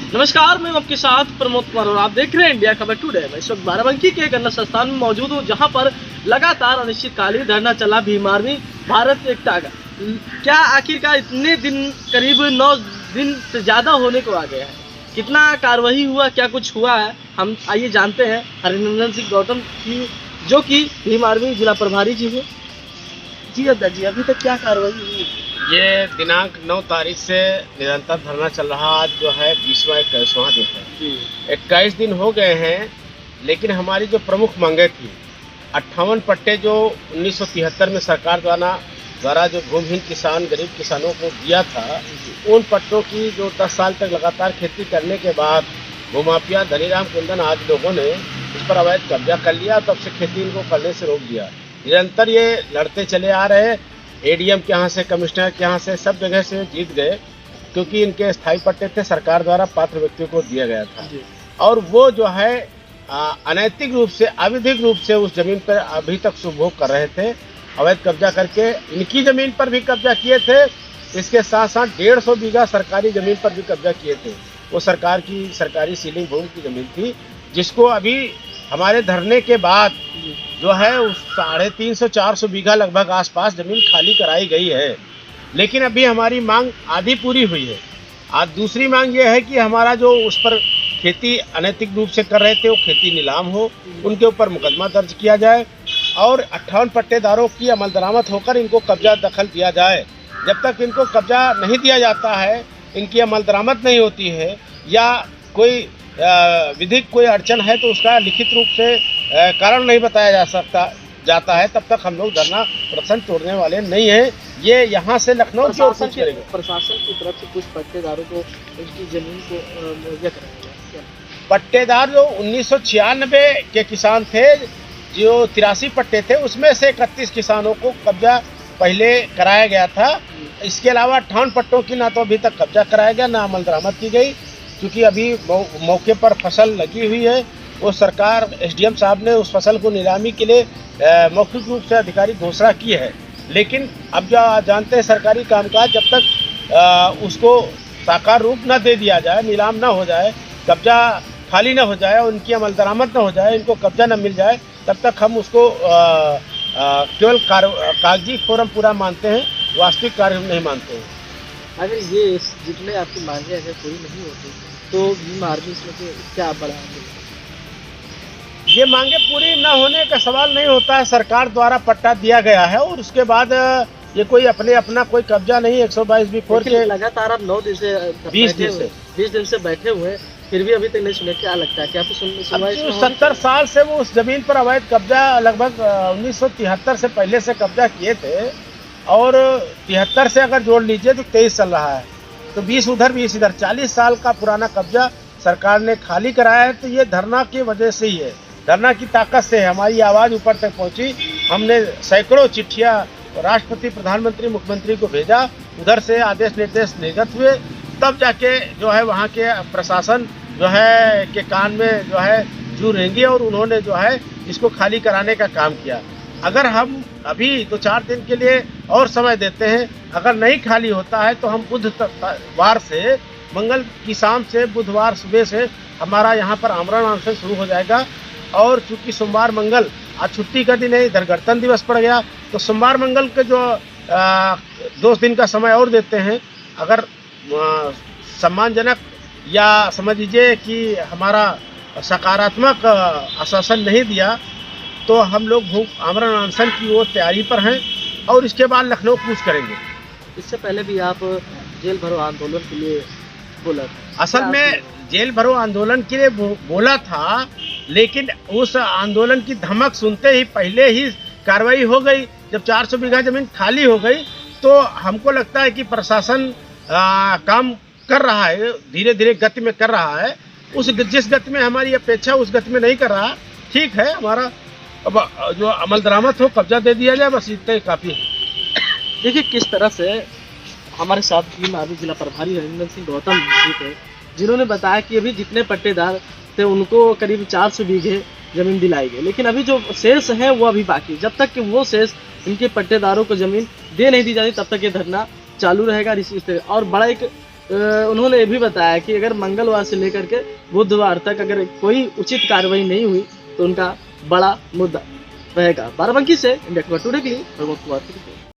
नमस्कार, मैं आपके साथ प्रमोद कुमार और आप देख रहे हैं इंडिया खबर टुडे। मैं इस वक्त बाराबंकी के गन्ना संस्थान में मौजूद हूँ, जहाँ पर लगातार अनिश्चितकालीन धरना चला भीम आर्मी भारत एकता का। क्या आखिरकार इतने दिन, करीब 9 दिन से ज़्यादा होने को आ गया है, कितना कार्रवाई हुआ, क्या कुछ हुआ है, हम आइए जानते हैं हरिनंदन सिंह गौतम की, जो कि भीम आर्मी जिला प्रभारी जी हैं। जी अध्यक्ष जी, अभी तक क्या कार्रवाई हुई? ये दिनांक 9 तारीख से निरंतर धरना चल रहा। आज जो है 20वां 21वां दिन है। 21 दिन हो गए हैं, लेकिन हमारी जो प्रमुख मांगे थी 58 पट्टे जो 1973 में सरकार द्वारा जो भूमिहीन किसान, गरीब किसानों को दिया था, उन पट्टों की जो 10 साल तक लगातार खेती करने के बाद भूमाफिया धनीराम कुंदन आदि लोगों ने इस पर अवैध कब्जा कर लिया। तब से खेती इनको करने से रोक दिया। निरंतर ये लड़ते चले आ रहे हैं। एडीएम के यहाँ से, कमिश्नर के यहाँ से, सब जगह से जीत गए, क्योंकि इनके स्थायी पट्टे थे, सरकार द्वारा पात्र व्यक्तियों को दिया गया था। और वो जो है अनैतिक रूप से, अवैधिक रूप से उस जमीन पर अभी तक सुभोग कर रहे थे। अवैध कब्जा करके इनकी जमीन पर भी कब्जा किए थे। इसके साथ साथ 150 बीघा सरकारी जमीन पर भी कब्जा किए थे। वो सरकार की सरकारी सीलिंग भूमि की जमीन थी, जिसको अभी हमारे धरने के बाद जो है उस 350-400 बीघा लगभग आसपास जमीन खाली कराई गई है। लेकिन अभी हमारी मांग आधी पूरी हुई है। आज दूसरी मांग ये है कि हमारा जो उस पर खेती अनैतिक रूप से कर रहे थे, वो खेती नीलाम हो, उनके ऊपर मुकदमा दर्ज किया जाए और 58 पट्टेदारों की अमल दरामद होकर इनको कब्जा दखल दिया जाए। जब तक इनको कब्जा नहीं दिया जाता है, इनकी अमल दरामद नहीं होती है या कोई विधिक कोई अड़चन है तो उसका लिखित रूप से कारण नहीं बताया जाता है, तब तक हम लोग धरना प्रदर्शन तोड़ने वाले नहीं हैं। ये यहाँ से लखनऊ की ओर से करेंगे। प्रशासन की तरफ से कुछ पट्टेदारों को उनकी जमीन को मुआवजा कराया। पट्टेदार जो 1996 के किसान थे, जो 83 पट्टे थे, उसमें से 31 किसानों को कब्जा पहले कराया गया था। इसके अलावा 58 पट्टों की ना तो अभी तक कब्जा कराया गया, ना अमल दरामद की गई, क्योंकि अभी मौके पर फसल लगी हुई है। वो सरकार, एसडीएम साहब ने उस फसल को नीलामी के लिए मौखिक रूप से आधिकारिक घोषणा की है। लेकिन अब जो जानते हैं, सरकारी कामकाज जब तक उसको साकार रूप न दे दिया जाए, नीलाम न हो जाए, कब्जा खाली न हो जाए, उनकी अमल दरामद न हो जाए, इनको कब्जा न मिल जाए, तब तक हम उसको केवल कागजी फोरम पूरा मानते हैं, वास्तविक कार्य नहीं मानते हैं। अगर ये जितने आपकी मांगे अगर पूरी नहीं होती तो भीम आर्मी इसमें से क्या बढ़ाएंगे? ये मांगे पूरी न होने का सवाल नहीं होता है। सरकार द्वारा पट्टा दिया गया है और उसके बाद ये कोई अपना कोई कब्जा नहीं। 122 B4 के लगातार आप 9 दिन से 20 दिन से बैठे हुए हैं, फिर भी अभी तक नहीं सुने। क्या लगता है कि आपको सुनवाई? 70 साल से वो उस जमीन पर अवैध कब्जा, लगभग 1973 से पहले से कब्जा किए थे, और 73 से अगर जोड़ लीजिए तो 23 चल रहा है, तो 20 उधर 20 इधर, 40 साल का पुराना कब्जा सरकार ने खाली कराया है। तो ये धरना की वजह से ही है, धरना की ताकत से है। हमारी आवाज़ ऊपर तक पहुंची। हमने सैकड़ों चिट्ठियां राष्ट्रपति, प्रधानमंत्री, मुख्यमंत्री को भेजा, उधर से आदेश निर्देश निर्गत हुए, तब जाके जो है वहाँ के प्रशासन जो है के कान में जो है जू रहेंगी और उन्होंने जो है इसको खाली कराने का काम किया। अगर हम अभी 2-4 दिन के लिए और समय देते हैं, अगर नहीं खाली होता है तो हम बुधवार से, मंगल की शाम से बुधवार सुबह से हमारा यहाँ पर आमरण अनशन शुरू हो जाएगा। और चूँकि सोमवार मंगल आज छुट्टी का दिन है, इधर गणतंत्र दिवस पड़ गया, तो सोमवार मंगल के जो 2 दिन का समय और देते हैं। अगर सम्मानजनक या समझ लीजिए कि हमारा सकारात्मक आश्वासन नहीं दिया तो हम लोग आमरण अनशन की ओर तैयारी पर हैं और इसके बाद लखनऊ कूच करेंगे। इससे पहले भी आप जेल भरो आंदोलन के लिए बोला था। असल में जेल भरो आंदोलन के लिए बोला था, लेकिन उस आंदोलन की धमक सुनते ही पहले ही कार्रवाई हो गई। जब 400 बीघा जमीन खाली हो गई तो हमको लगता है कि प्रशासन काम कर रहा है, धीरे धीरे गति में कर रहा है। जिस गति में हमारी अपेक्षा उस गति में नहीं कर रहा। ठीक है, हमारा अब जो अमल दरामद हो, कब्जा दे दिया जाए, बस इतना ही काफ़ी है। देखिए किस तरह से हमारे साथ भीम आर्मी जिला प्रभारी हरिनंदन सिंह गौतम जी थे, जिन्होंने बताया कि अभी जितने पट्टेदार थे उनको करीब 400 बीघे जमीन दिलाई गई, लेकिन अभी जो शेष है वो अभी बाकी। जब तक कि वो शेष इनके पट्टेदारों को जमीन दे नहीं दी जाती, तब तक ये धरना चालू रहेगा। और बड़ा एक उन्होंने ये भी बताया कि अगर मंगलवार से लेकर के बुधवार तक अगर कोई उचित कार्रवाई नहीं हुई तो उनका बड़ा मुद्दा रहेगा। बाराबंकी से इंडिया खबर टुडे के लिए प्रमोद कुमार की रिपोर्ट।